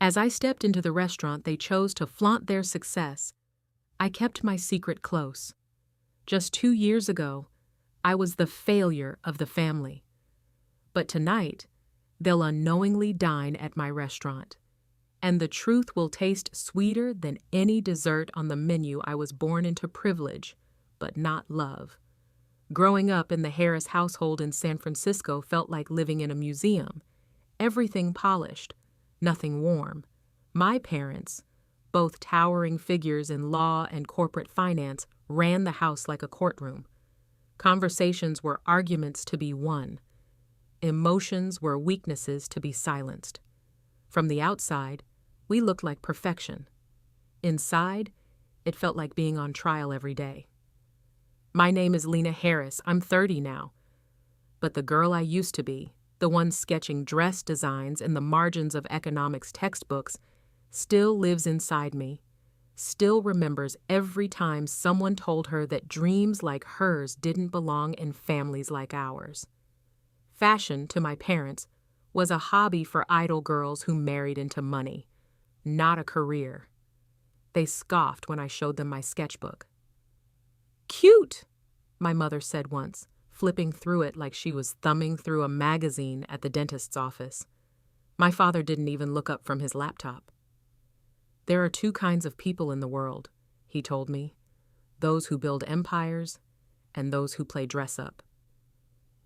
As I stepped into the restaurant they chose to flaunt their success, I kept my secret close. Just 2 years ago, I was the failure of the family. But tonight, they'll unknowingly dine at my restaurant, and the truth will taste sweeter than any dessert on the menu. I was born into privilege, but not love. Growing up in the Harris household in San Francisco felt like living in a museum. Everything polished, nothing warm. My parents, both towering figures in law and corporate finance, ran the house like a courtroom. Conversations were arguments to be won. Emotions were weaknesses to be silenced. From the outside, we looked like perfection. Inside, it felt like being on trial every day. My name is Lena Harris. I'm 30 now. But the girl I used to be, the one sketching dress designs in the margins of economics textbooks, still lives inside me, still remembers every time someone told her that dreams like hers didn't belong in families like ours. Fashion, to my parents, was a hobby for idle girls who married into money, not a career. They scoffed when I showed them my sketchbook. "Cute," my mother said once, flipping through it like she was thumbing through a magazine at the dentist's office. My father didn't even look up from his laptop. "There are 2 kinds of people in the world," he told me, "those who build empires and those who play dress-up."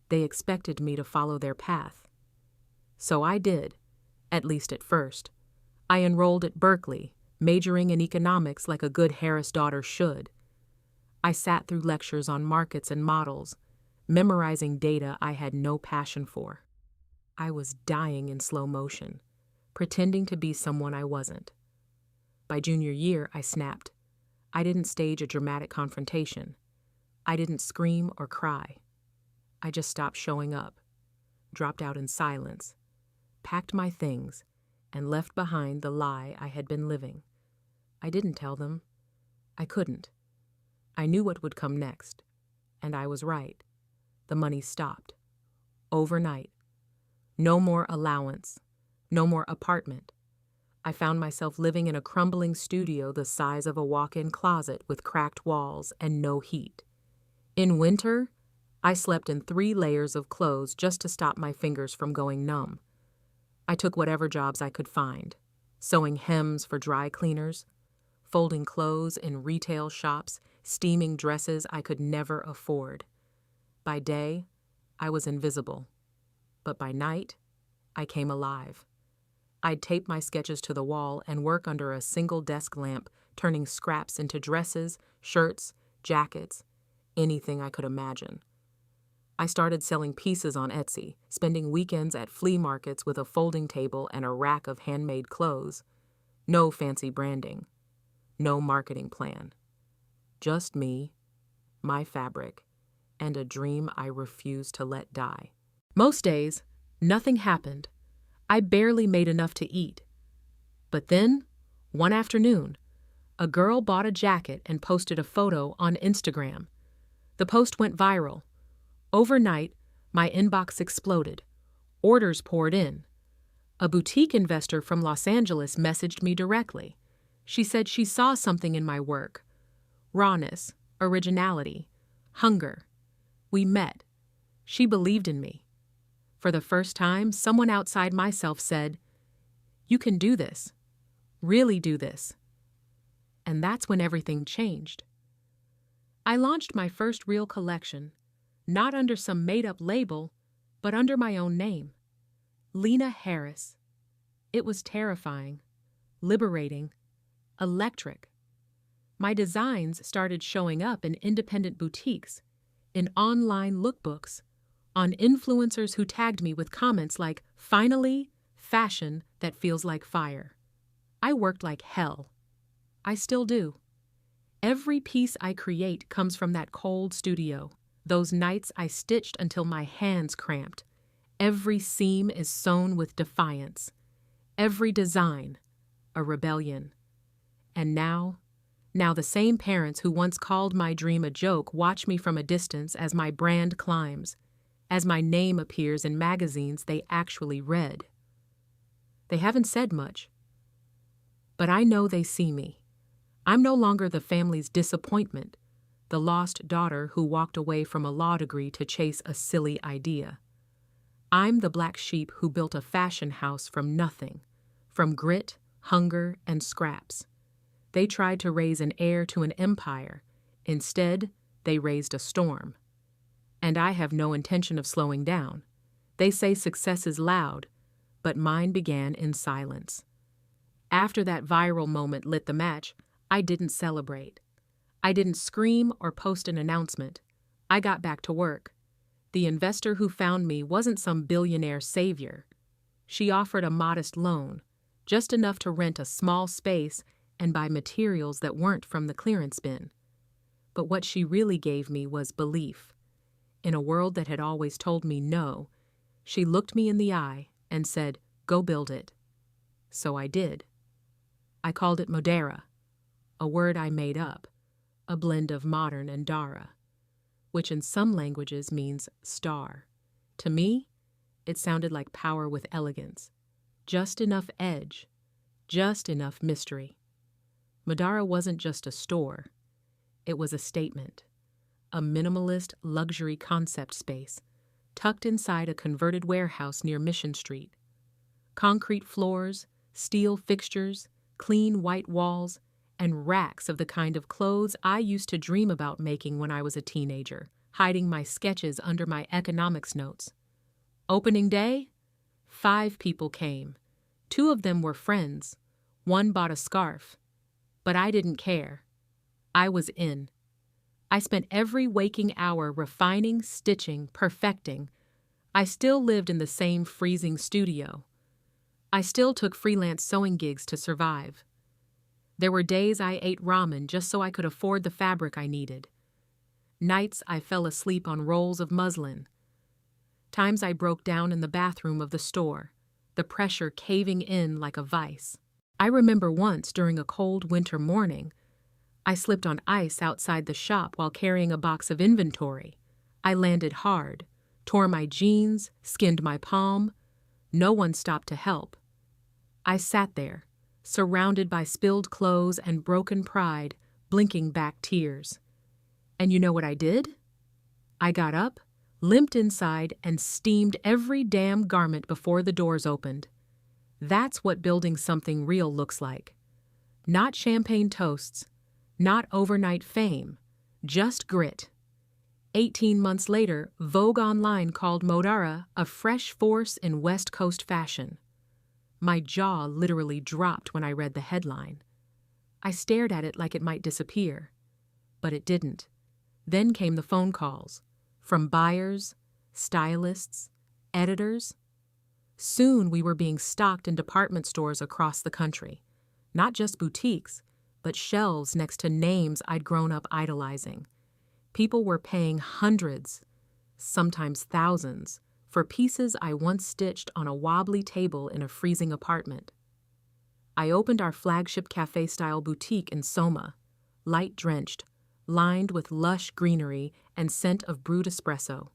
They expected me to follow their path. So I did, at least at first. I enrolled at Berkeley, majoring in economics like a good Harris daughter should. I sat through lectures on markets and models, memorizing data I had no passion for. I was dying in slow motion, pretending to be someone I wasn't. By junior year, I snapped. I didn't stage a dramatic confrontation. I didn't scream or cry. I just stopped showing up, dropped out in silence, packed my things, and left behind the lie I had been living. I didn't tell them. I couldn't. I knew what would come next, and I was right. The money stopped. Overnight. No more allowance. No more apartment. I found myself living in a crumbling studio the size of a walk-in closet with cracked walls and no heat. In winter, I slept in 3 layers of clothes just to stop my fingers from going numb. I took whatever jobs I could find, sewing hems for dry cleaners, folding clothes in retail shops, steaming dresses I could never afford. By day, I was invisible, but by night, I came alive. I'd tape my sketches to the wall and work under a single desk lamp, turning scraps into dresses, shirts, jackets, anything I could imagine. I started selling pieces on Etsy, spending weekends at flea markets with a folding table and a rack of handmade clothes. No fancy branding. No marketing plan. Just me, my fabric, and a dream I refused to let die. Most days, nothing happened. I barely made enough to eat. But then, one afternoon, a girl bought a jacket and posted a photo on Instagram. The post went viral. Overnight, my inbox exploded. Orders poured in. A boutique investor from Los Angeles messaged me directly. She said she saw something in my work. Rawness, originality, hunger. We met. She believed in me. For the first time, someone outside myself said, "You can do this. Really do this." And that's when everything changed. I launched my first real collection, not under some made-up label, but under my own name, Lena Harris. It was terrifying, liberating, electric. My designs started showing up in independent boutiques, in online lookbooks, on influencers who tagged me with comments like, "Finally, fashion that feels like fire." I worked like hell. I still do. Every piece I create comes from that cold studio. Those nights I stitched until my hands cramped. Every seam is sewn with defiance. Every design, a rebellion. And now the same parents who once called my dream a joke watch me from a distance as my brand climbs, as my name appears in magazines they actually read. They haven't said much, But I know they see me. I'm no longer the family's disappointment, the lost daughter who walked away from a law degree to chase a silly idea. I'm the black sheep who built a fashion house from nothing, from grit, hunger, and scraps. They tried to raise an heir to an empire. Instead, they raised a storm. And I have no intention of slowing down. They say success is loud, but mine began in silence. After that viral moment lit the match, I didn't celebrate. I didn't scream or post an announcement. I got back to work. The investor who found me wasn't some billionaire savior. She offered a modest loan, just enough to rent a small space and buy materials that weren't from the clearance bin. But what she really gave me was belief. In a world that had always told me no, she looked me in the eye and said, "Go build it." So I did. I called it Modera, a word I made up, a blend of modern and Dara, which in some languages means star. To me, it sounded like power with elegance. Just enough edge, just enough mystery. Modara wasn't just a store. It was a statement, a minimalist luxury concept space tucked inside a converted warehouse near Mission Street. Concrete floors, steel fixtures, clean white walls, and racks of the kind of clothes I used to dream about making when I was a teenager, hiding my sketches under my economics notes. Opening day, 5 people came. 2 of them were friends. 1 bought a scarf. But I didn't care. I was in. I spent every waking hour refining, stitching, perfecting. I still lived in the same freezing studio. I still took freelance sewing gigs to survive. There were days I ate ramen just so I could afford the fabric I needed. Nights I fell asleep on rolls of muslin. Times I broke down in the bathroom of the store, the pressure caving in like a vice. I remember once during a cold winter morning, I slipped on ice outside the shop while carrying a box of inventory. I landed hard, tore my jeans, skinned my palm. No one stopped to help. I sat there, surrounded by spilled clothes and broken pride, blinking back tears. And you know what I did? I got up, limped inside, and steamed every damn garment before the doors opened. That's what building something real looks like. Not champagne toasts, not overnight fame, just grit. 18 months later, Vogue Online called Modera a fresh force in West Coast fashion. My jaw literally dropped when I read the headline. I stared at it like it might disappear. But it didn't. Then came the phone calls. From buyers, stylists, editors. Soon we were being stocked in department stores across the country. Not just boutiques, but shelves next to names I'd grown up idolizing. People were paying hundreds, sometimes thousands, for pieces I once stitched on a wobbly table in a freezing apartment. I opened our flagship cafe-style boutique in Soma, light-drenched, lined with lush greenery and scent of brewed espresso.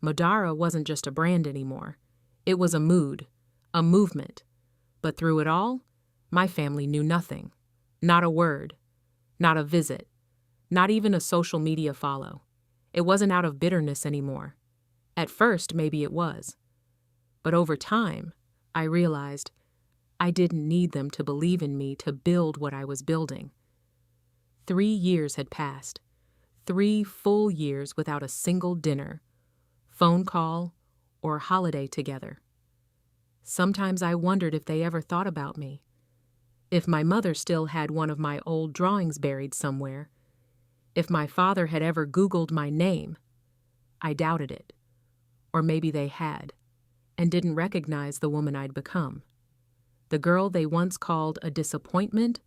Modera wasn't just a brand anymore. It was a mood, a movement. But through it all, my family knew nothing. Not a word, not a visit, not even a social media follow. It wasn't out of bitterness anymore. At first, maybe it was. But over time, I realized I didn't need them to believe in me to build what I was building. 3 years had passed. 3 full years without a single dinner, phone call, or holiday together. Sometimes I wondered if they ever thought about me. If my mother still had one of my old drawings buried somewhere. If my father had ever Googled my name. I doubted it. Or maybe they had, and didn't recognize the woman I'd become. The girl they once called a disappointment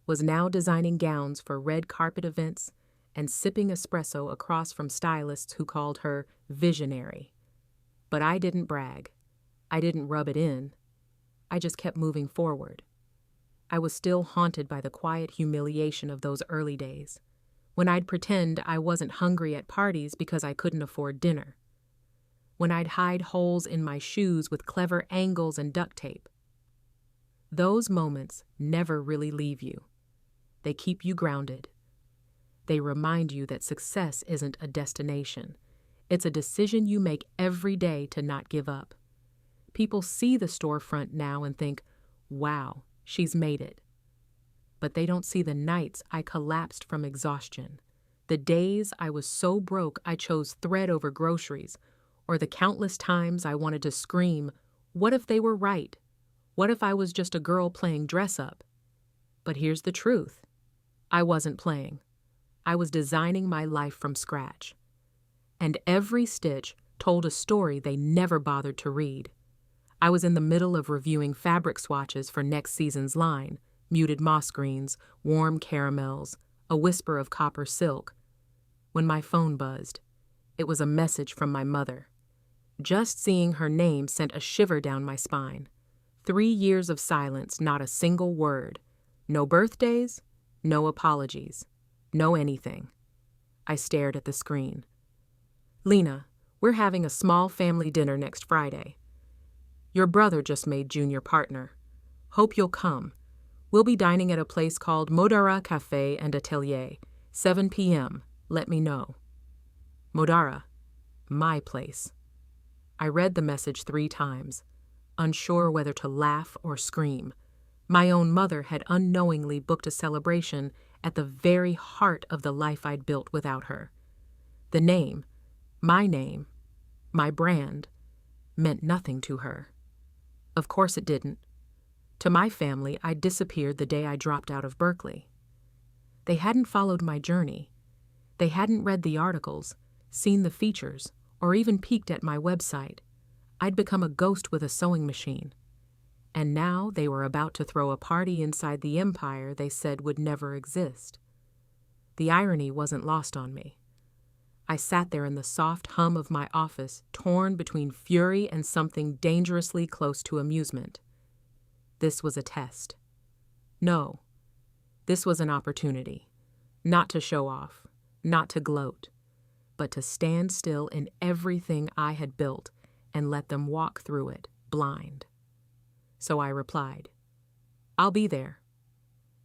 was now designing gowns for red carpet events and sipping espresso across from stylists who called her visionary. But I didn't brag. I didn't rub it in. I just kept moving forward. I was still haunted by the quiet humiliation of those early days, when I'd pretend I wasn't hungry at parties because I couldn't afford dinner, when I'd hide holes in my shoes with clever angles and duct tape. Those moments never really leave you. They keep you grounded. They remind you that success isn't a destination. It's a decision you make every day to not give up. People see the storefront now and think, wow, she's made it. But they don't see the nights I collapsed from exhaustion, the days I was so broke I chose thread over groceries, or the countless times I wanted to scream, what if they were right? What if I was just a girl playing dress up? But here's the truth. I wasn't playing. I was designing my life from scratch. And every stitch told a story they never bothered to read. I was in the middle of reviewing fabric swatches for next season's line, muted moss greens, warm caramels, a whisper of copper silk, when my phone buzzed. It was a message from my mother. Just seeing her name sent a shiver down my spine. 3 years of silence, not a single word. No birthdays, no apologies, no anything. I stared at the screen. Lena, we're having a small family dinner next Friday. Your brother just made junior partner. Hope you'll come. We'll be dining at a place called Modara Café and Atelier, 7 p.m. Let me know. Modara, my place. I read the message 3 times, unsure whether to laugh or scream. My own mother had unknowingly booked a celebration at the very heart of the life I'd built without her. The name, my brand, meant nothing to her. Of course it didn't. To my family, I disappeared the day I dropped out of Berkeley. They hadn't followed my journey. They hadn't read the articles, seen the features, or even peeked at my website. I'd become a ghost with a sewing machine. And now they were about to throw a party inside the empire they said would never exist. The irony wasn't lost on me. I sat there in the soft hum of my office, torn between fury and something dangerously close to amusement. This was a test. No, this was an opportunity. Not to show off, not to gloat, but to stand still in everything I had built and let them walk through it, blind. So I replied, I'll be there.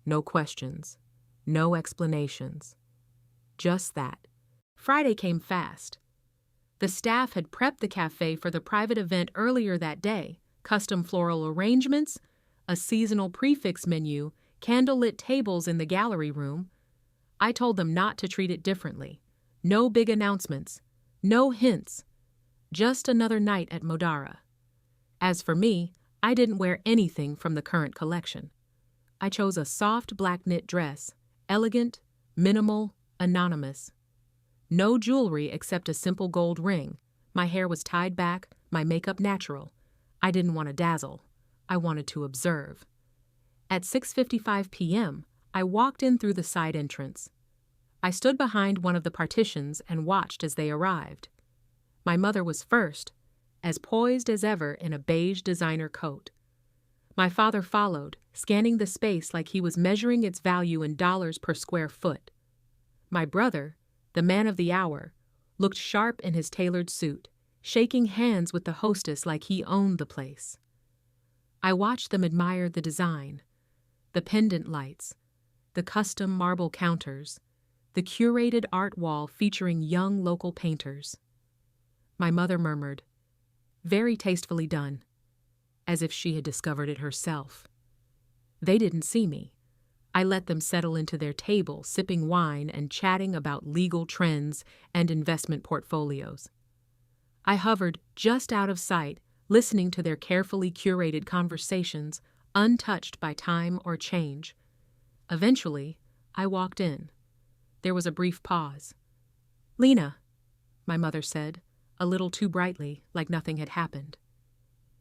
No questions, no explanations. Just that. Friday came fast. The staff had prepped the cafe for the private event earlier that day, custom floral arrangements, a seasonal prefix menu, candlelit tables in the gallery room. I told them not to treat it differently. No big announcements, no hints, just another night at Modara. As for me, I didn't wear anything from the current collection. I chose a soft black knit dress, elegant, minimal, anonymous. No jewelry except a simple gold ring. My hair was tied back, my makeup natural. I didn't want to dazzle. I wanted to observe. At 6:55 p.m., I walked in through the side entrance. I stood behind one of the partitions and watched as they arrived. My mother was first, as poised as ever in a beige designer coat. My father followed, scanning the space like he was measuring its value in dollars per square foot. My brother, the man of the hour, looked sharp in his tailored suit, shaking hands with the hostess like he owned the place. I watched them admire the design, the pendant lights, the custom marble counters, the curated art wall featuring young local painters. My mother murmured, "Very tastefully done," as if she had discovered it herself. They didn't see me. I let them settle into their table, sipping wine and chatting about legal trends and investment portfolios. I hovered just out of sight, listening to their carefully curated conversations, untouched by time or change. Eventually, I walked in. There was a brief pause. "Lena," my mother said, a little too brightly, like nothing had happened.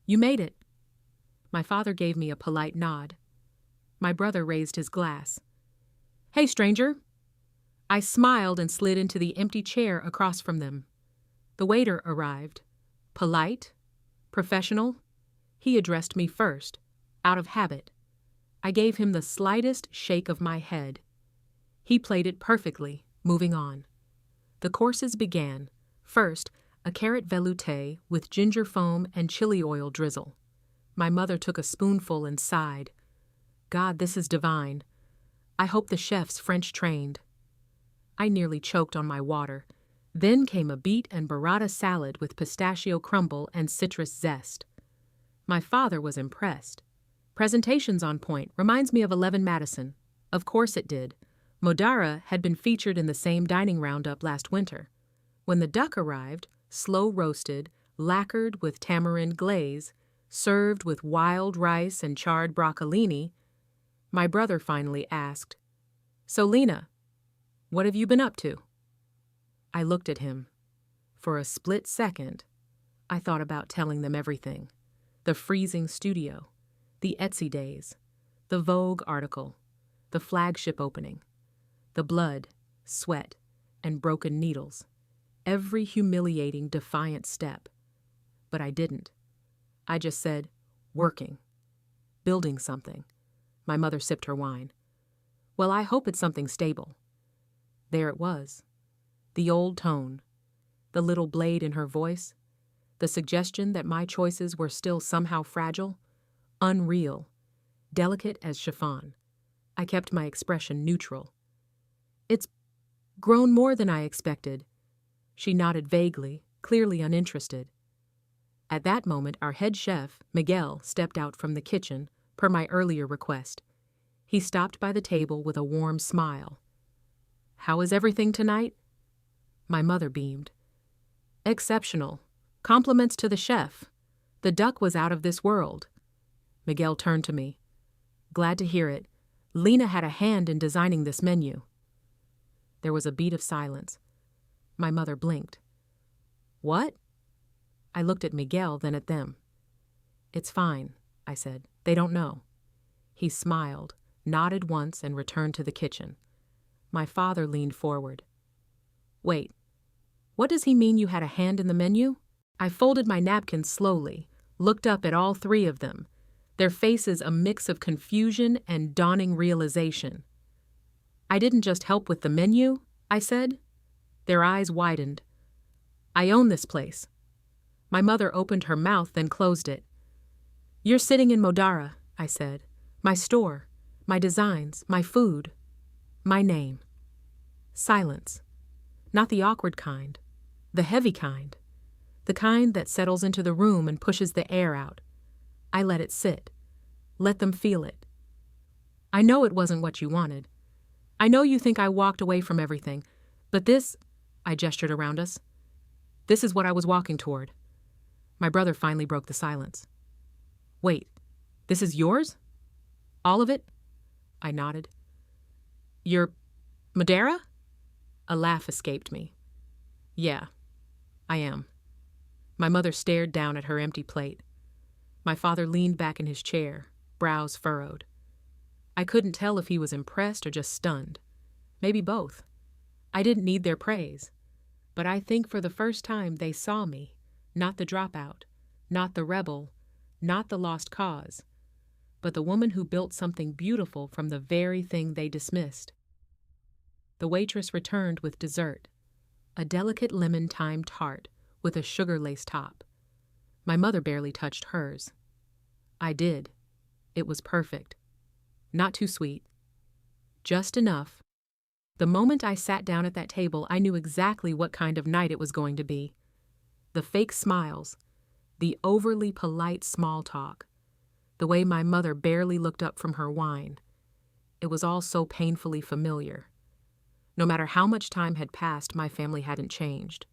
"You made it." My father gave me a polite nod. My brother raised his glass. "Hey, stranger." I smiled and slid into the empty chair across from them. The waiter arrived. Polite, professional. He addressed me first, out of habit. I gave him the slightest shake of my head. He played it perfectly, moving on. The courses began. First, a carrot velouté with ginger foam and chili oil drizzle. My mother took a spoonful and sighed. God, this is divine. I hope the chef's French trained. I nearly choked on my water. Then came a beet and burrata salad with pistachio crumble and citrus zest. My father was impressed. Presentation's on point. Reminds me of 11 Madison. Of course it did. Modara had been featured in the same dining roundup last winter. When the duck arrived, slow roasted, lacquered with tamarind glaze, served with wild rice and charred broccolini, my brother finally asked, "So, Lena, what have you been up to?" I looked at him. For a split second, I thought about telling them everything. The freezing studio, the Etsy days, the Vogue article, the flagship opening, the blood, sweat, and broken needles, every humiliating, defiant step. But I didn't. I just said, working, building something. My mother sipped her wine. Well, I hope it's something stable. There it was. The old tone, the little blade in her voice, the suggestion that my choices were still somehow fragile, unreal, delicate as chiffon. I kept my expression neutral. It's grown more than I expected. She nodded vaguely, clearly uninterested. At that moment, our head chef, Miguel, stepped out from the kitchen, per my earlier request. He stopped by the table with a warm smile. "How is everything tonight?" My mother beamed. "Exceptional. Compliments to the chef. The duck was out of this world." Miguel turned to me. "Glad to hear it. Lena had a hand in designing this menu." There was a beat of silence. My mother blinked. "What?" I looked at Miguel, then at them. "It's fine," I said. "They don't know." He smiled, nodded once, and returned to the kitchen. My father leaned forward. "Wait, what does he mean you had a hand in the menu?" I folded my napkin slowly, looked up at all three of them, their faces a mix of confusion and dawning realization. "I didn't just help with the menu," I said. Their eyes widened. "I own this place." My mother opened her mouth, then closed it. "You're sitting in Modara," I said. "My store, my designs, my food, my name." Silence. Not the awkward kind, the heavy kind, the kind that settles into the room and pushes the air out. I let it sit. Let them feel it. "I know it wasn't what you wanted. I know you think I walked away from everything, but this," I gestured around us, "this is what I was walking toward." My brother finally broke the silence. "Wait, this is yours? All of it?" I nodded. "Your Madeira?" A laugh escaped me. "Yeah, I am." My mother stared down at her empty plate. My father leaned back in his chair, brows furrowed. I couldn't tell if he was impressed or just stunned. Maybe both. I didn't need their praise. But I think for the first time they saw me, not the dropout, not the rebel, not the lost cause, but the woman who built something beautiful from the very thing they dismissed. The waitress returned with dessert, a delicate lemon thyme tart with a sugar-lace top. My mother barely touched hers. I did. It was perfect. Not too sweet. Just enough. The moment I sat down at that table, I knew exactly what kind of night it was going to be. The fake smiles, the overly polite small talk, the way my mother barely looked up from her wine. It was all so painfully familiar. No matter how much time had passed, my family hadn't changed.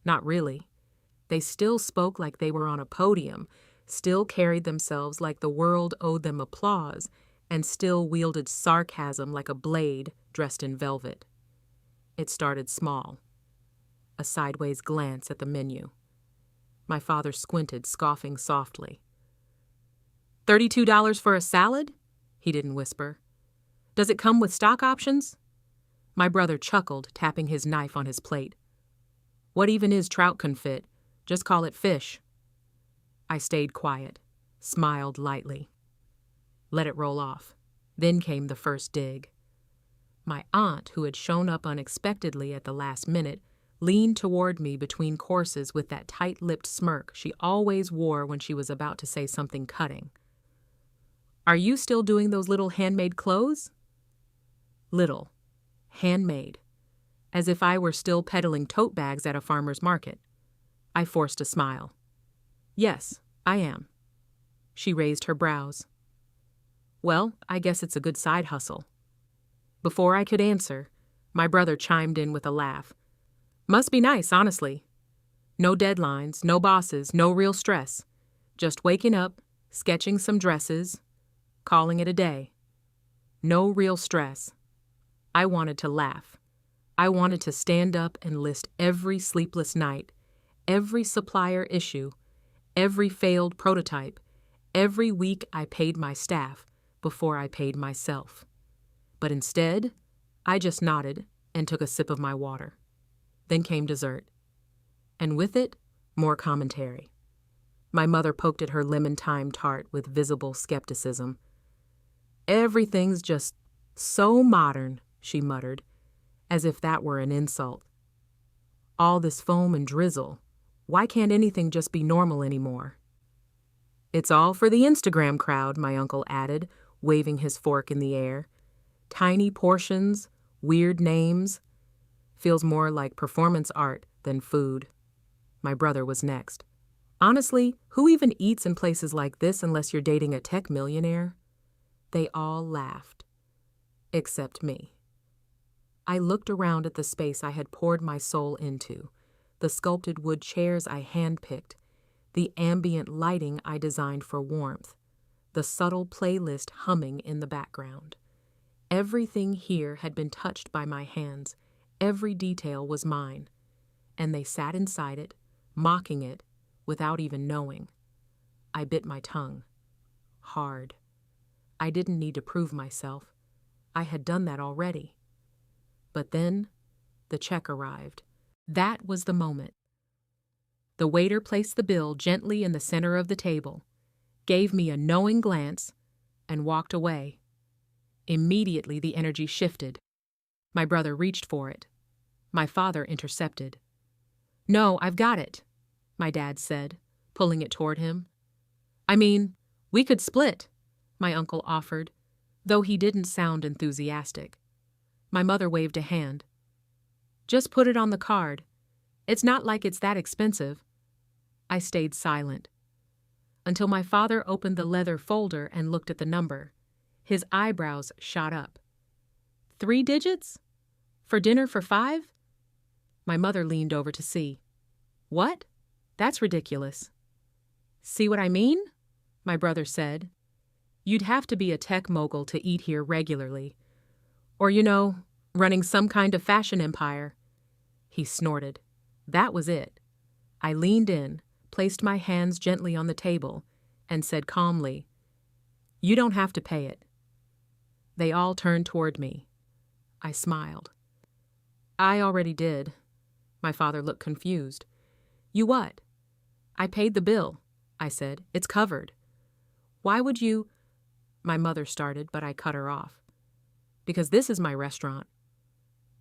Not really. They still spoke like they were on a podium, still carried themselves like the world owed them applause, and still wielded sarcasm like a blade dressed in velvet. It started small. A sideways glance at the menu. My father squinted, scoffing softly. $32 for a salad? He didn't whisper. Does it come with stock options? My brother chuckled, tapping his knife on his plate. What even is trout confit? Just call it fish. I stayed quiet, smiled lightly. Let it roll off. Then came the first dig. My aunt, who had shown up unexpectedly at the last minute, leaned toward me between courses with that tight-lipped smirk she always wore when she was about to say something cutting. "Are you still doing those little handmade clothes?" Little. Handmade. As if I were still peddling tote bags at a farmer's market. I forced a smile. "Yes, I am." She raised her brows. "Well, I guess it's a good side hustle." Before I could answer, my brother chimed in with a laugh. "Must be nice, honestly. No deadlines, no bosses, no real stress. Just waking up, sketching some dresses, calling it a day. No real stress." I wanted to laugh. I wanted to stand up and list every sleepless night, every supplier issue, every failed prototype, every week I paid my staff before I paid myself. But instead, I just nodded and took a sip of my water. Then came dessert. And with it, more commentary. My mother poked at her lemon thyme tart with visible skepticism. "Everything's just so modern," she muttered, as if that were an insult. "All this foam and drizzle. Why can't anything just be normal anymore?" "It's all for the Instagram crowd," my uncle added, waving his fork in the air. "Tiny portions, weird names. Feels more like performance art than food." My brother was next. "Honestly, who even eats in places like this unless you're dating a tech millionaire?" They all laughed. Except me. I looked around at the space I had poured my soul into, the sculpted wood chairs I handpicked, the ambient lighting I designed for warmth, the subtle playlist humming in the background. Everything here had been touched by my hands. Every detail was mine. And they sat inside it, mocking it, without even knowing. I bit my tongue. Hard. I didn't need to prove myself. I had done that already. But then, the check arrived. That was the moment. The waiter placed the bill gently in the center of the table, gave me a knowing glance, and walked away. Immediately the energy shifted. My brother reached for it. My father intercepted. "No, I've got it," my dad said, pulling it toward him. "I mean, we could split," my uncle offered, though he didn't sound enthusiastic. My mother waved a hand. "Just put it on the card. It's not like it's that expensive." I stayed silent until my father opened the leather folder and looked at the number. His eyebrows shot up. 3 digits? For dinner for 5? My mother leaned over to see. "What? That's ridiculous." "See what I mean?" my brother said. "You'd have to be a tech mogul to eat here regularly. Or, running some kind of fashion empire." He snorted. That was it. I leaned in, placed my hands gently on the table, and said calmly, "You don't have to pay it." They all turned toward me. I smiled. "I already did." My father looked confused. "You what?" "I paid the bill," I said. "It's covered." "Why would you—" my mother started, but I cut her off. "Because this is my restaurant."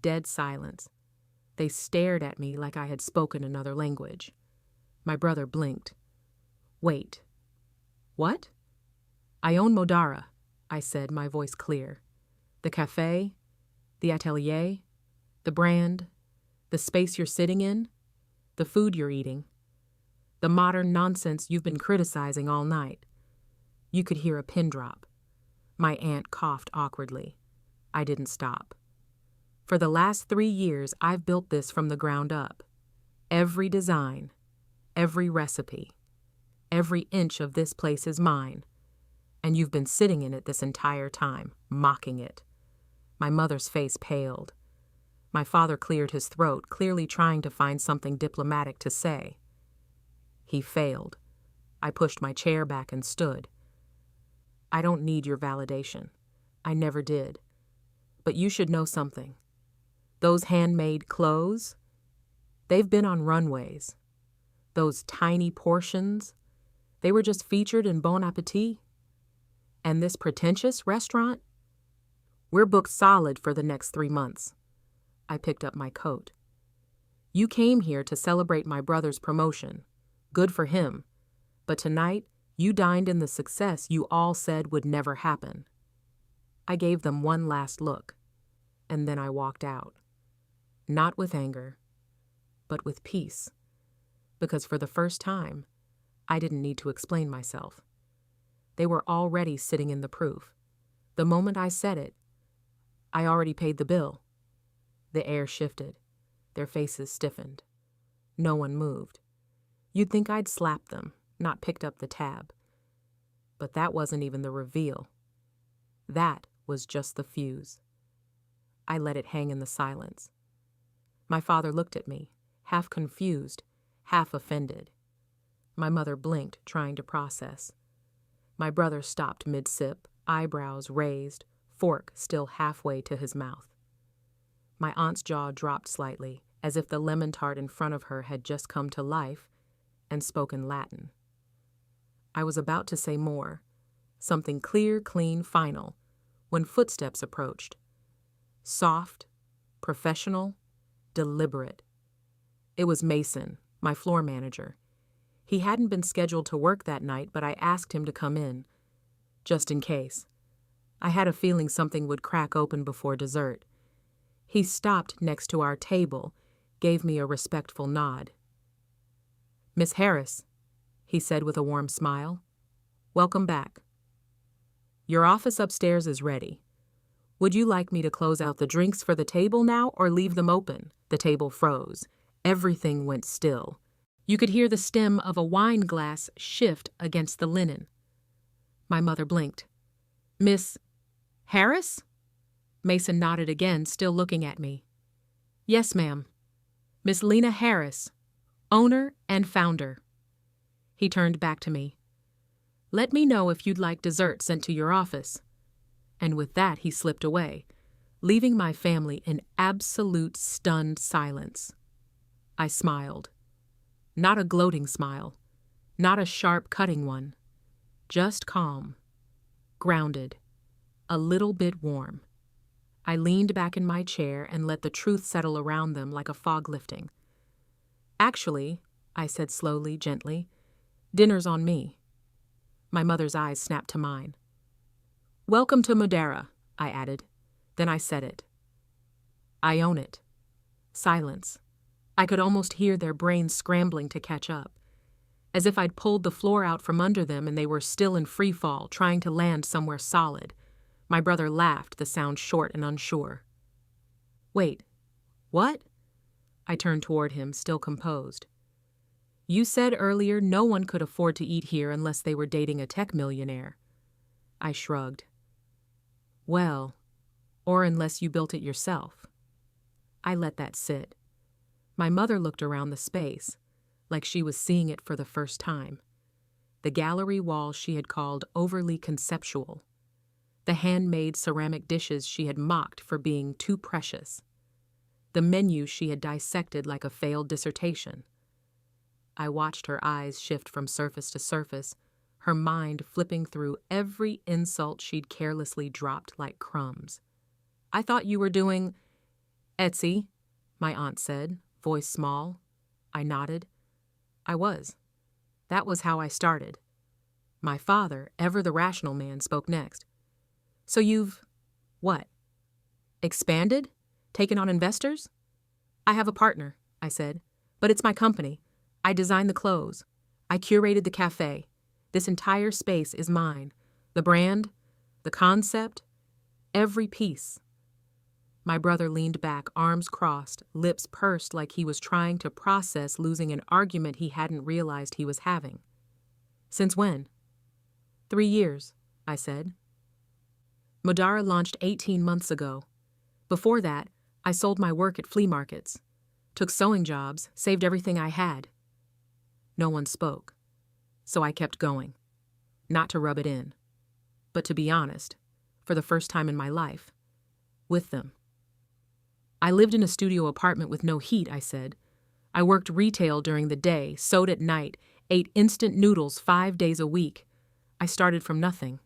Dead silence. They stared at me like I had spoken another language. My brother blinked. "Wait. What?" "I own Modara," I said, my voice clear. "The cafe, the atelier, the brand, the space you're sitting in, the food you're eating, the modern nonsense you've been criticizing all night." You could hear a pin drop. My aunt coughed awkwardly. I didn't stop. "For the last 3 years, I've built this from the ground up. Every design, every recipe, every inch of this place is mine. And you've been sitting in it this entire time, mocking it." My mother's face paled. My father cleared his throat, clearly trying to find something diplomatic to say. He failed. I pushed my chair back and stood. "I don't need your validation. I never did. But you should know something. Those handmade clothes, they've been on runways. Those tiny portions, they were just featured in Bon Appetit. And this pretentious restaurant, we're booked solid for the next 3 months." I picked up my coat. You came here to celebrate my brother's promotion. Good for him. But tonight, you dined in the success you all said would never happen. I gave them one last look, and then I walked out. Not with anger, but with peace. Because for the first time, I didn't need to explain myself. They were already sitting in the proof. The moment I said it, I already paid the bill. The air shifted. Their faces stiffened. No one moved. You'd think I'd slapped them, not picked up the tab. But that wasn't even the reveal. That was just the fuse. I let it hang in the silence. My father looked at me, half confused, half offended. My mother blinked, trying to process. My brother stopped mid-sip, eyebrows raised, fork still halfway to his mouth. My aunt's jaw dropped slightly, as if the lemon tart in front of her had just come to life and spoken Latin. I was about to say more, something clear, clean, final, when footsteps approached. Soft, professional, deliberate. It was Mason, my floor manager. He hadn't been scheduled to work that night, but I asked him to come in, just in case. I had a feeling something would crack open before dessert. He stopped next to our table, gave me a respectful nod. "Miss Harris," he said with a warm smile, "welcome back. Your office upstairs is ready. Would you like me to close out the drinks for the table now or leave them open?" The table froze. Everything went still. You could hear the stem of a wine glass shift against the linen. My mother blinked. "Miss Harris?" Mason nodded again, still looking at me. "Yes, ma'am. Miss Lena Harris, owner and founder." He turned back to me. "Let me know if you'd like dessert sent to your office." And with that, he slipped away, leaving my family in absolute stunned silence. I smiled. Not a gloating smile, not a sharp, cutting one. Just calm, grounded, a little bit warm. I leaned back in my chair and let the truth settle around them like a fog lifting. "Actually," I said slowly, gently, "dinner's on me." My mother's eyes snapped to mine. "Welcome to Madeira," I added. Then I said it. "I own it." Silence. I could almost hear their brains scrambling to catch up, as if I'd pulled the floor out from under them and they were still in free fall, trying to land somewhere solid. My brother laughed, the sound short and unsure. "Wait, what?" I turned toward him, still composed. "You said earlier no one could afford to eat here unless they were dating a tech millionaire." I shrugged. "Well, or unless you built it yourself." I let that sit. My mother looked around the space, like she was seeing it for the first time. The gallery walls she had called overly conceptual. The handmade ceramic dishes she had mocked for being too precious. The menu she had dissected like a failed dissertation. I watched her eyes shift from surface to surface, her mind flipping through every insult she'd carelessly dropped like crumbs. "I thought you were doing Etsy," my aunt said, voice small. I nodded. I was. That was how I started. My father, ever the rational man, spoke next. "So you've, what? Expanded? Taken on investors?" "I have a partner," I said, "but it's my company. I designed the clothes. I curated the cafe. This entire space is mine. The brand, the concept, every piece." My brother leaned back, arms crossed, lips pursed like he was trying to process losing an argument he hadn't realized he was having. "Since when?" 3 years, I said. Madeira launched 18 months ago. Before that, I sold my work at flea markets, took sewing jobs, saved everything I had. No one spoke, so I kept going. Not to rub it in, but to be honest, for the first time in my life, with them. "I lived in a studio apartment with no heat," I said. "I worked retail during the day, sewed at night, ate instant noodles 5 days a week. I started from nothing.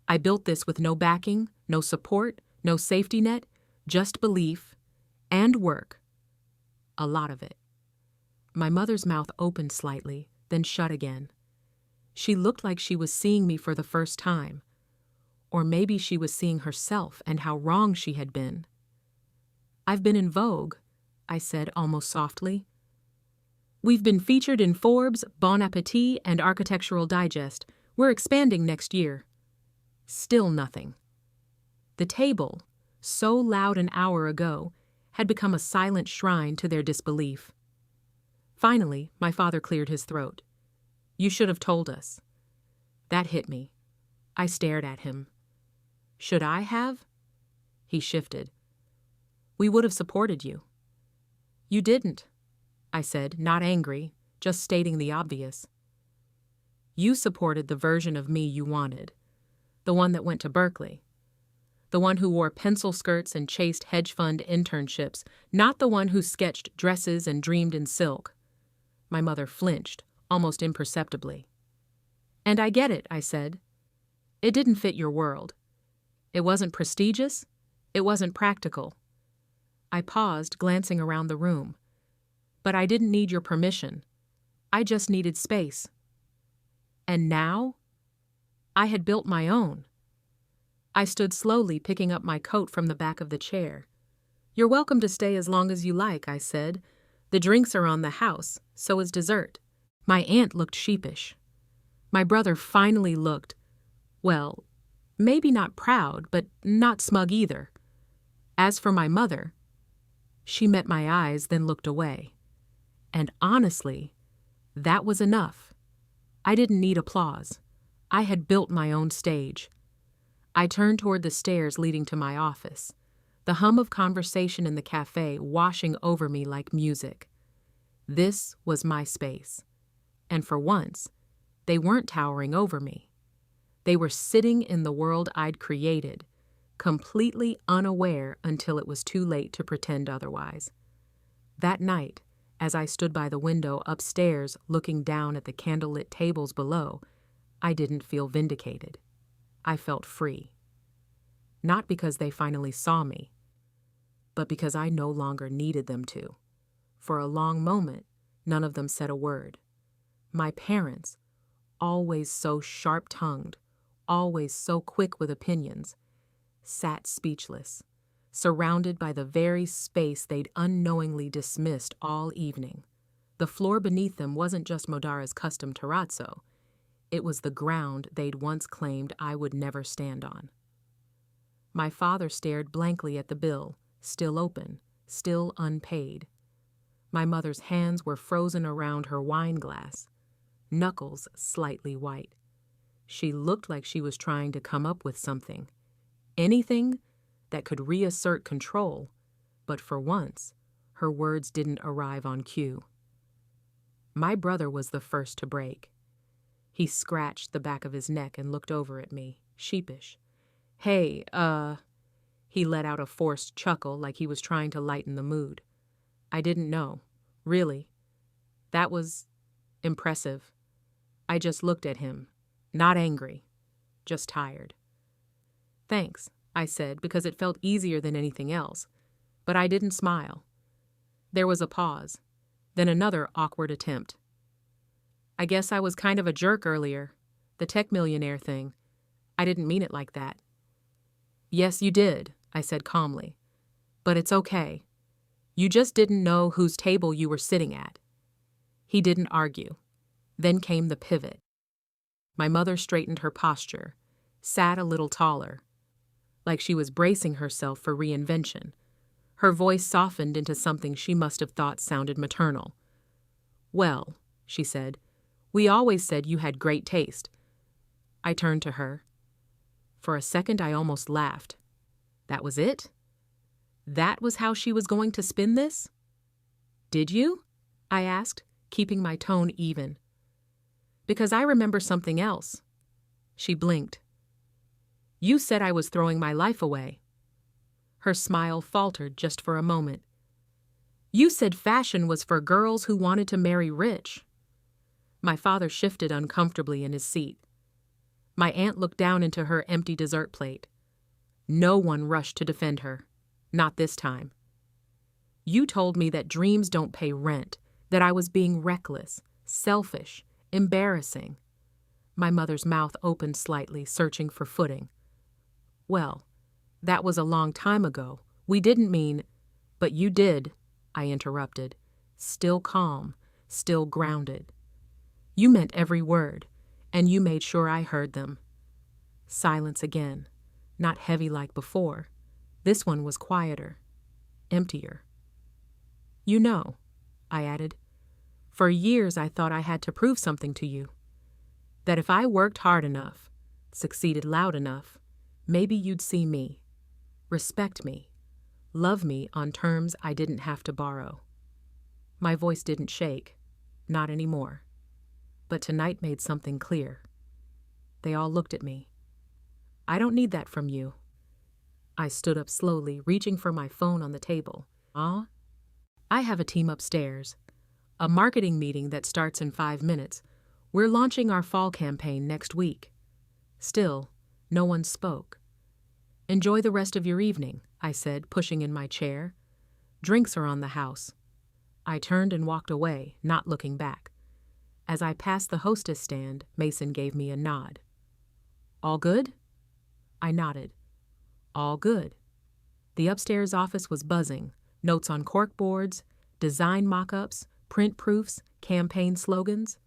I built this with no backing, no support, no safety net, just belief and work. A lot of it." My mother's mouth opened slightly, then shut again. She looked like she was seeing me for the first time. Or maybe she was seeing herself and how wrong she had been. "I've been in Vogue," I said almost softly. "We've been featured in Forbes, Bon Appetit, and Architectural Digest. We're expanding next year." Still nothing. The table, so loud an hour ago, had become a silent shrine to their disbelief. Finally, my father cleared his throat. "You should have told us." That hit me. I stared at him. "Should I have?" He shifted. "We would have supported you." "You didn't," I said, not angry, just stating the obvious. "You supported the version of me you wanted, the one that went to Berkeley, the one who wore pencil skirts and chased hedge fund internships, not the one who sketched dresses and dreamed in silk." My mother flinched, almost imperceptibly. "And I get it," I said. "It didn't fit your world. It wasn't prestigious. It wasn't practical." I paused, glancing around the room. "But I didn't need your permission. I just needed space." And now? I had built my own. I stood slowly, picking up my coat from the back of the chair. "You're welcome to stay as long as you like," I said. "The drinks are on the house, so is dessert." My aunt looked sheepish. My brother finally looked, well, maybe not proud, but not smug either. As for my mother, she met my eyes, then looked away. And honestly, that was enough. I didn't need applause. I had built my own stage. I turned toward the stairs leading to my office, the hum of conversation in the cafe washing over me like music. This was my space. And for once, they weren't towering over me. They were sitting in the world I'd created, completely unaware until it was too late to pretend otherwise. That night, as I stood by the window upstairs looking down at the candlelit tables below, I didn't feel vindicated. I felt free. Not because they finally saw me, but because I no longer needed them to. For a long moment, none of them said a word. My parents, always so sharp-tongued, always so quick with opinions, sat speechless, surrounded by the very space they'd unknowingly dismissed all evening. The floor beneath them wasn't just Modara's custom terrazzo. It was the ground they'd once claimed I would never stand on. My father stared blankly at the bill, still open, still unpaid. My mother's hands were frozen around her wine glass, knuckles slightly white. She looked like she was trying to come up with something, anything that could reassert control, but for once, her words didn't arrive on cue. My brother was the first to break. He scratched the back of his neck and looked over at me, sheepish. "Hey, He let out a forced chuckle like he was trying to lighten the mood. I didn't know, really. That was impressive. I just looked at him, not angry, just tired. "Thanks," I said, because it felt easier than anything else, but I didn't smile. There was a pause, then another awkward attempt. "I guess I was kind of a jerk earlier, the tech millionaire thing. I didn't mean it like that." "Yes, you did," I said calmly, "but it's okay. You just didn't know whose table you were sitting at." He didn't argue. Then came the pivot. My mother straightened her posture, sat a little taller, like she was bracing herself for reinvention. Her voice softened into something she must have thought sounded maternal. "Well," she said, "we always said you had great taste." I turned to her. For a second, I almost laughed. That was it? That was how she was going to spin this? "Did you?" I asked, keeping my tone even. "Because I remember something else." She blinked. "You said I was throwing my life away." Her smile faltered just for a moment. "You said fashion was for girls who wanted to marry rich." My father shifted uncomfortably in his seat. My aunt looked down into her empty dessert plate. No one rushed to defend her. Not this time. "You told me that dreams don't pay rent, that I was being reckless, selfish, embarrassing. My mother's mouth opened slightly, searching for footing. Well, that was a long time ago. We didn't mean— But you did, I interrupted, still calm, still grounded. You meant every word, and you made sure I heard them. Silence again, not heavy like before. This one was quieter, emptier. You know, I added, for years I thought I had to prove something to you. That if I worked hard enough, succeeded loud enough, maybe you'd see me, respect me, love me on terms I didn't have to borrow. My voice didn't shake, not anymore. But tonight made something clear. They all looked at me. I don't need that from you. I stood up slowly, reaching for my phone on the table. I have a team upstairs. A marketing meeting that starts in 5 minutes. We're launching our fall campaign next week. Still, no one spoke. Enjoy the rest of your evening, I said, pushing in my chair. Drinks are on the house. I turned and walked away, not looking back. As I passed the hostess stand, Mason gave me a nod. All good? I nodded. All good. The upstairs office was buzzing. Notes on corkboards, design mock-ups, print proofs, campaign slogans.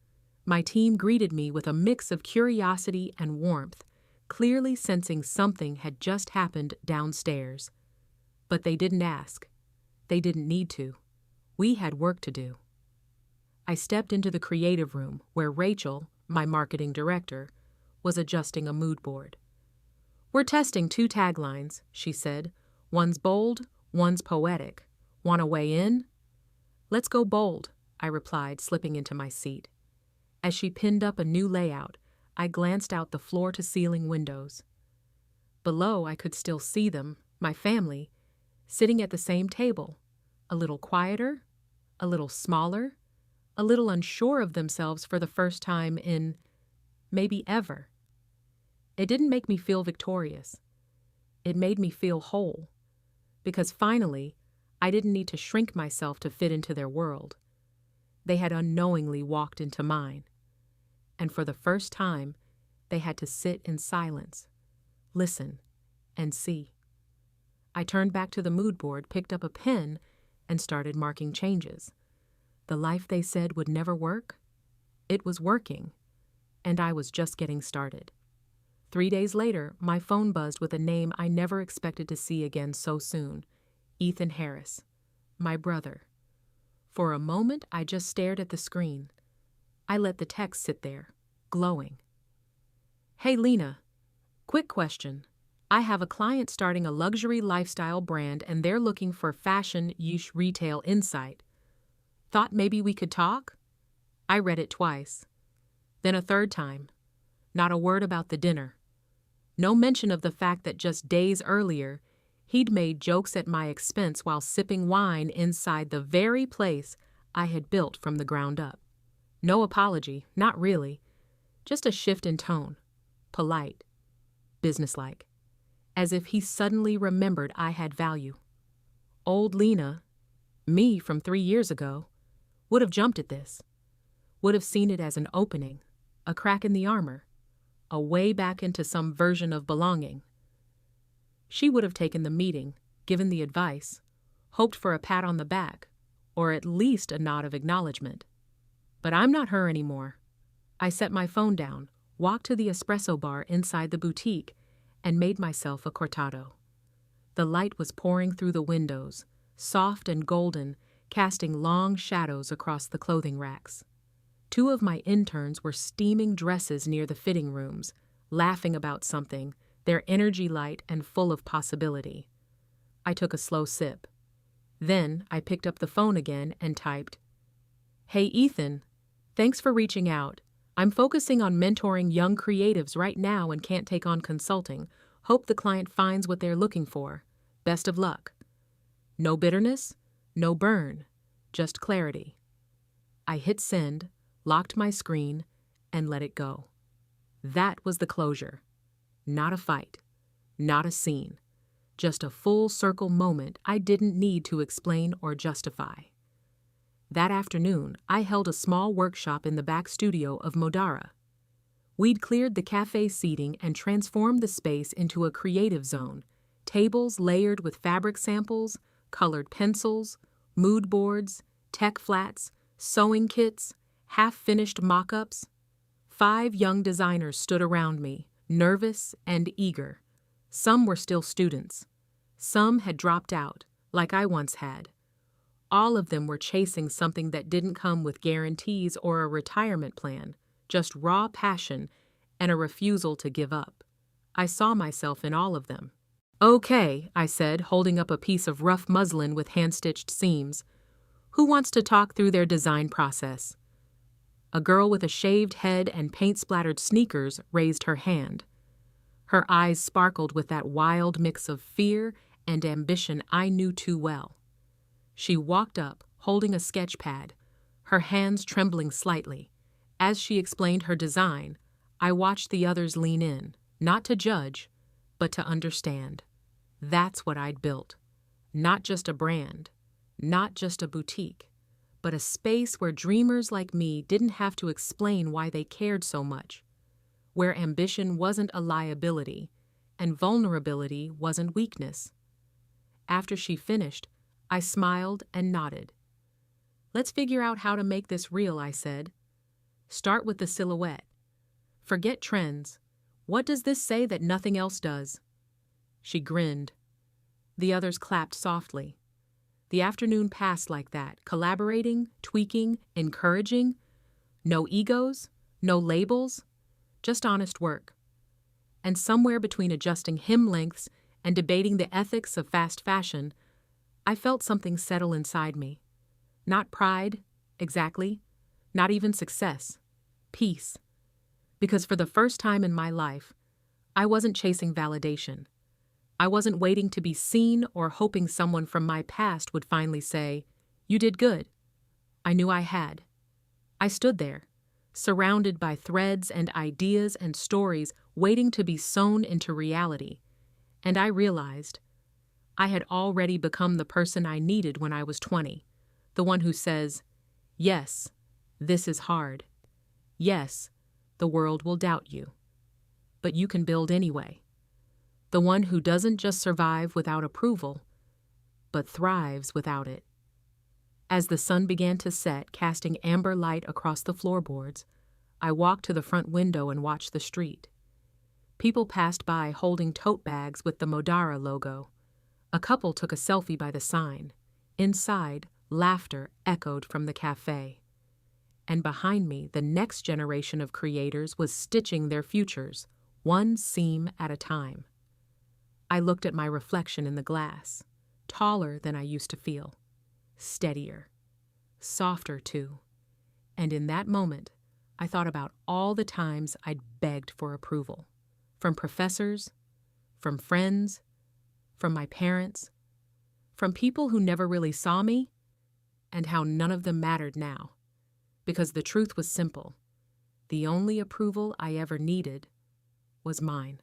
My team greeted me with a mix of curiosity and warmth, clearly sensing something had just happened downstairs. But they didn't ask. They didn't need to. We had work to do. I stepped into the creative room where Rachel, my marketing director, was adjusting a mood board. We're testing 2 taglines, she said. One's bold, one's poetic. Want to weigh in? Let's go bold, I replied, slipping into my seat. As she pinned up a new layout, I glanced out the floor-to-ceiling windows. Below, I could still see them, my family, sitting at the same table, a little quieter, a little smaller, a little unsure of themselves for the first time in, maybe ever. It didn't make me feel victorious. It made me feel whole, because finally, I didn't need to shrink myself to fit into their world. They had unknowingly walked into mine, and for the first time, they had to sit in silence, listen, and see. I turned back to the mood board, picked up a pen, and started marking changes. The life they said would never work? It was working, and I was just getting started. 3 days later, my phone buzzed with a name I never expected to see again so soon. Ethan Harris, my brother. For a moment, I just stared at the screen. I let the text sit there, glowing. Hey, Lena. Quick question. I have a client starting a luxury lifestyle brand and they're looking for fashion-ish retail insight. Thought maybe we could talk? I read it twice. Then a third time. Not a word about the dinner. No mention of the fact that just days earlier, he'd made jokes at my expense while sipping wine inside the very place I had built from the ground up. No apology, not really. Just a shift in tone. Polite. Businesslike. As if he suddenly remembered I had value. Old Lena, me from 3 years ago, would have jumped at this. Would have seen it as an opening, a crack in the armor, a way back into some version of belonging. She would have taken the meeting, given the advice, hoped for a pat on the back, or at least a nod of acknowledgement. But I'm not her anymore. I set my phone down, walked to the espresso bar inside the boutique, and made myself a cortado. The light was pouring through the windows, soft and golden, casting long shadows across the clothing racks. 2 of my interns were steaming dresses near the fitting rooms, laughing about something, their energy light and full of possibility. I took a slow sip. Then I picked up the phone again and typed, Hey Ethan, thanks for reaching out. I'm focusing on mentoring young creatives right now and can't take on consulting. Hope the client finds what they're looking for. Best of luck. No bitterness, no burn, just clarity. I hit send, locked my screen, and let it go. That was the closure. Not a fight, not a scene, just a full circle moment I didn't need to explain or justify. That afternoon, I held a small workshop in the back studio of Modara. We'd cleared the cafe seating and transformed the space into a creative zone, tables layered with fabric samples, colored pencils, mood boards, tech flats, sewing kits, half-finished mock-ups. 5 young designers stood around me, nervous and eager. Some were still students. Some had dropped out, like I once had. All of them were chasing something that didn't come with guarantees or a retirement plan, just raw passion and a refusal to give up. I saw myself in all of them. "Okay," I said, holding up a piece of rough muslin with hand-stitched seams. "Who wants to talk through their design process?" A girl with a shaved head and paint-splattered sneakers raised her hand. Her eyes sparkled with that wild mix of fear and ambition I knew too well. She walked up, holding a sketch pad, her hands trembling slightly. As she explained her design, I watched the others lean in, not to judge, but to understand. That's what I'd built. Not just a brand, not just a boutique, but a space where dreamers like me didn't have to explain why they cared so much, where ambition wasn't a liability and vulnerability wasn't weakness. After she finished, I smiled and nodded. "Let's figure out how to make this real," I said. "Start with the silhouette. Forget trends. What does this say that nothing else does?" She grinned. The others clapped softly. The afternoon passed like that, collaborating, tweaking, encouraging. No egos, no labels, just honest work. And somewhere between adjusting hem lengths and debating the ethics of fast fashion, I felt something settle inside me. Not pride, exactly, not even success. Peace. Because for the first time in my life, I wasn't chasing validation. I wasn't waiting to be seen or hoping someone from my past would finally say, "You did good." I knew I had. I stood there, surrounded by threads and ideas and stories waiting to be sewn into reality, and I realized I had already become the person I needed when I was 20, the one who says, "Yes, this is hard. Yes, the world will doubt you. But you can build anyway." The one who doesn't just survive without approval, but thrives without it. As the sun began to set, casting amber light across the floorboards, I walked to the front window and watched the street. People passed by holding tote bags with the Modara logo. A couple took a selfie by the sign. Inside, laughter echoed from the cafe. And behind me, the next generation of creators was stitching their futures, one seam at a time. I looked at my reflection in the glass, taller than I used to feel, steadier, softer too. And in that moment, I thought about all the times I'd begged for approval, from professors, from friends, from my parents, from people who never really saw me, and how none of them mattered now. Because the truth was simple. The only approval I ever needed was mine.